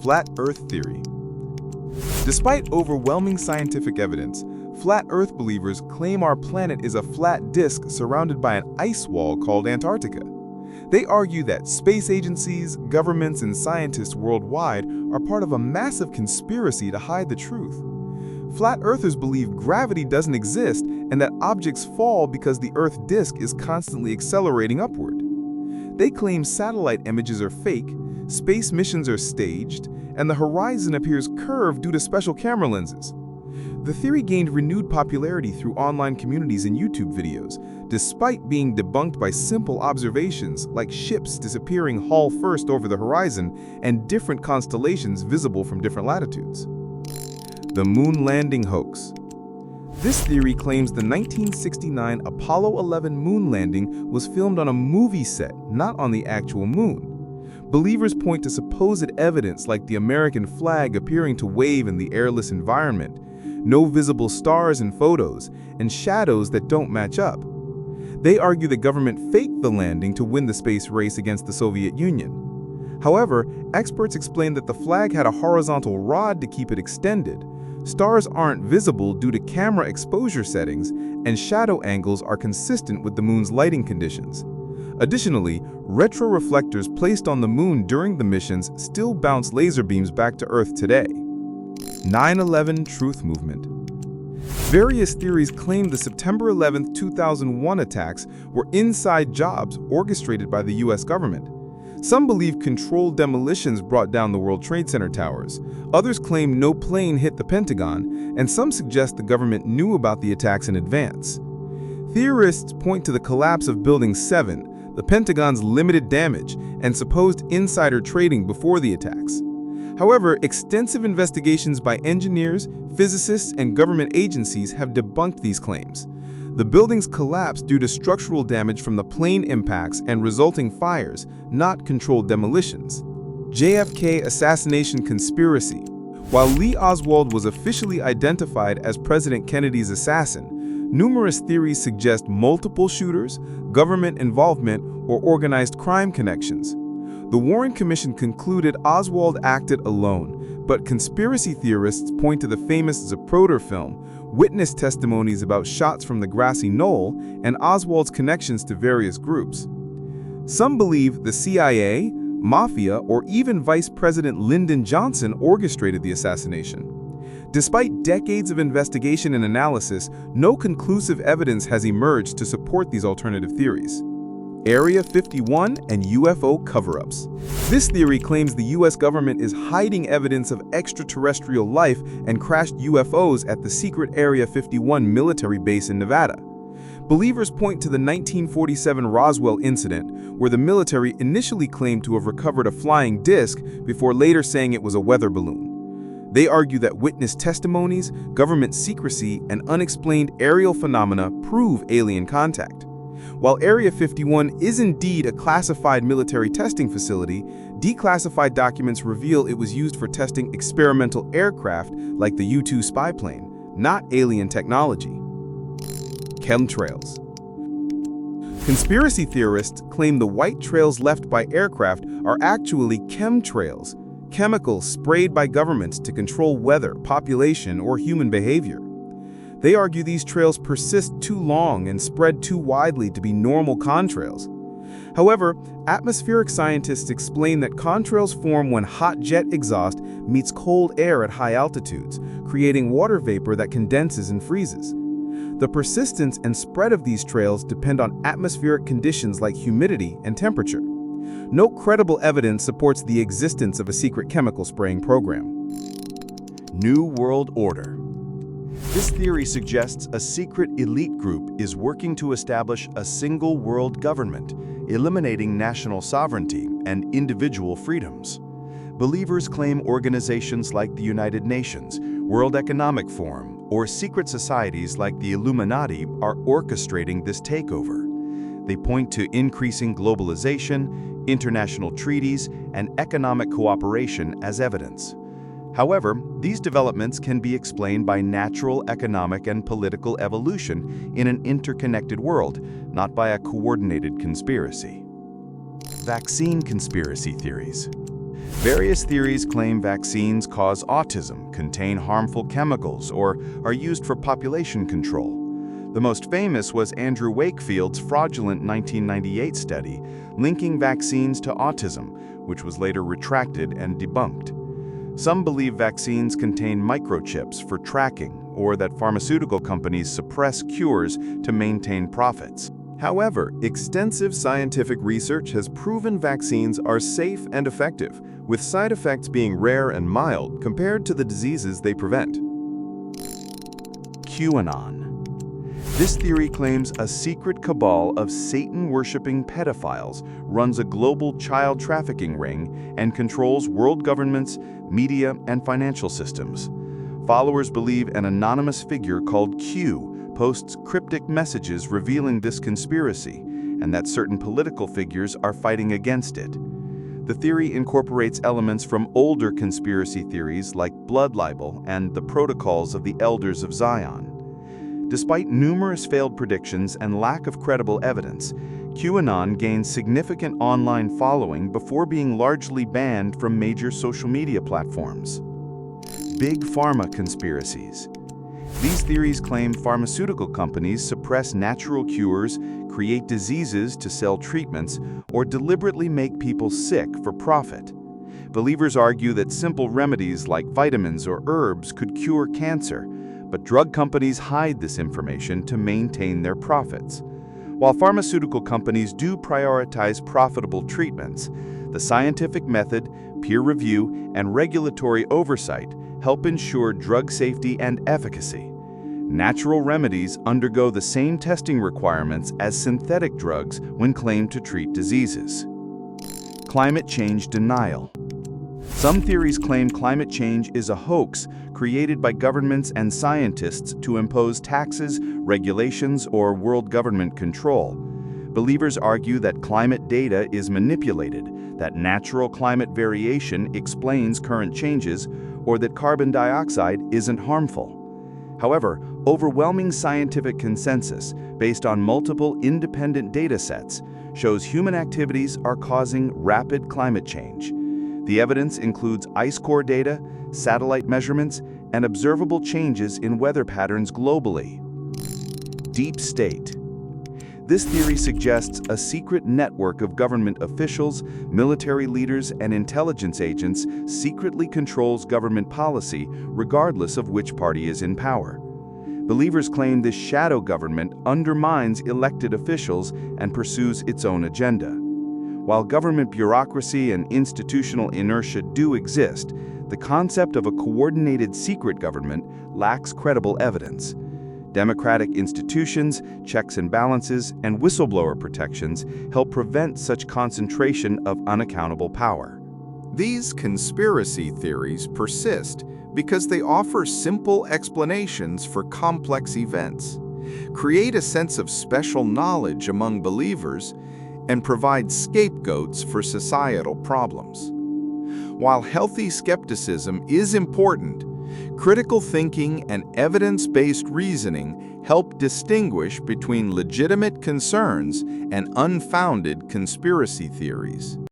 Flat Earth theory. Despite overwhelming scientific evidence, flat Earth believers claim our planet is a flat disk surrounded by an ice wall called Antarctica. They argue that space agencies, governments, and scientists worldwide are part of a massive conspiracy to hide the truth. Flat Earthers believe gravity doesn't exist and that objects fall because the Earth disk is constantly accelerating upward. They claim satellite images are fake, space missions are staged, and the horizon appears curved due to special camera lenses. The theory gained renewed popularity through online communities and YouTube videos, despite being debunked by simple observations like ships disappearing hull first over the horizon and different constellations visible from different latitudes. The moon landing hoax. This theory claims the 1969 Apollo 11 moon landing was filmed on a movie set, not on the actual moon. Believers point to supposed evidence like the American flag appearing to wave in the airless environment, no visible stars in photos, and shadows that don't match up. They argue the government faked the landing to win the space race against the Soviet Union. However, experts explain that the flag had a horizontal rod to keep it extended. Stars aren't visible due to camera exposure settings, and shadow angles are consistent with the moon's lighting conditions. Additionally, retroreflectors placed on the moon during the missions still bounce laser beams back to Earth today. 9/11 Truth Movement. Various theories claim the September 11, 2001 attacks were inside jobs orchestrated by the US government. Some believe controlled demolitions brought down the World Trade Center towers. Others claim no plane hit the Pentagon, and some suggest the government knew about the attacks in advance. Theorists point to the collapse of Building 7, the Pentagon's limited damage, and supposed insider trading before the attacks. However, extensive investigations by engineers, physicists, and government agencies have debunked these claims. The buildings collapsed due to structural damage from the plane impacts and resulting fires, not controlled demolitions. JFK assassination conspiracy. While Lee Oswald was officially identified as President Kennedy's assassin, numerous theories suggest multiple shooters, government involvement, or organized crime connections. The Warren Commission concluded Oswald acted alone, but conspiracy theorists point to the famous Zapruder film, witness testimonies about shots from the grassy knoll, and Oswald's connections to various groups. Some believe the CIA, Mafia, or even Vice President Lyndon Johnson orchestrated the assassination. Despite decades of investigation and analysis, no conclusive evidence has emerged to support these alternative theories. Area 51 and UFO cover-ups. This theory claims the US government is hiding evidence of extraterrestrial life and crashed UFOs at the secret Area 51 military base in Nevada. Believers point to the 1947 Roswell incident, where the military initially claimed to have recovered a flying disc before later saying it was a weather balloon. They argue that witness testimonies, government secrecy, and unexplained aerial phenomena prove alien contact. While Area 51 is indeed a classified military testing facility, declassified documents reveal it was used for testing experimental aircraft like the U-2 spy plane, not alien technology. Chemtrails. Conspiracy theorists claim the white trails left by aircraft are actually chemtrails, chemicals sprayed by governments to control weather, population, or human behavior. They argue these trails persist too long and spread too widely to be normal contrails. However, atmospheric scientists explain that contrails form when hot jet exhaust meets cold air at high altitudes, creating water vapor that condenses and freezes. The persistence and spread of these trails depend on atmospheric conditions like humidity and temperature. No credible evidence supports the existence of a secret chemical spraying program. New World Order. This theory suggests a secret elite group is working to establish a single world government, eliminating national sovereignty and individual freedoms. Believers claim organizations like the United Nations, World Economic Forum, or secret societies like the Illuminati are orchestrating this takeover. They point to increasing globalization, international treaties, and economic cooperation as evidence. However, these developments can be explained by natural economic and political evolution in an interconnected world, not by a coordinated conspiracy. Vaccine conspiracy theories. Various theories claim vaccines cause autism, contain harmful chemicals, or are used for population control. The most famous was Andrew Wakefield's fraudulent 1998 study linking vaccines to autism, which was later retracted and debunked. Some believe vaccines contain microchips for tracking, or that pharmaceutical companies suppress cures to maintain profits. However, extensive scientific research has proven vaccines are safe and effective, with side effects being rare and mild compared to the diseases they prevent. QAnon. This theory claims a secret cabal of Satan-worshipping pedophiles runs a global child trafficking ring and controls world governments, media, and financial systems. Followers believe an anonymous figure called Q posts cryptic messages revealing this conspiracy, and that certain political figures are fighting against it. The theory incorporates elements from older conspiracy theories like blood libel and the protocols of the Elders of Zion. Despite numerous failed predictions and lack of credible evidence, QAnon gained significant online following before being largely banned from major social media platforms. Big Pharma conspiracies. These theories claim pharmaceutical companies suppress natural cures, create diseases to sell treatments, or deliberately make people sick for profit. Believers argue that simple remedies like vitamins or herbs could cure cancer, but drug companies hide this information to maintain their profits. While pharmaceutical companies do prioritize profitable treatments, the scientific method, peer review, and regulatory oversight help ensure drug safety and efficacy. Natural remedies undergo the same testing requirements as synthetic drugs when claimed to treat diseases. Climate change denial. Some theories claim climate change is a hoax created by governments and scientists to impose taxes, regulations, or world government control. Believers argue that climate data is manipulated, that natural climate variation explains current changes, or that carbon dioxide isn't harmful. However, overwhelming scientific consensus, based on multiple independent data sets, shows human activities are causing rapid climate change. The evidence includes ice core data, satellite measurements, and observable changes in weather patterns globally. Deep State. This theory suggests a secret network of government officials, military leaders, and intelligence agents secretly controls government policy regardless of which party is in power. Believers claim this shadow government undermines elected officials and pursues its own agenda. While government bureaucracy and institutional inertia do exist, the concept of a coordinated secret government lacks credible evidence. Democratic institutions, checks and balances, and whistleblower protections help prevent such concentration of unaccountable power. These conspiracy theories persist because they offer simple explanations for complex events, create a sense of special knowledge among believers, and provide scapegoats for societal problems. While healthy skepticism is important, critical thinking and evidence-based reasoning help distinguish between legitimate concerns and unfounded conspiracy theories.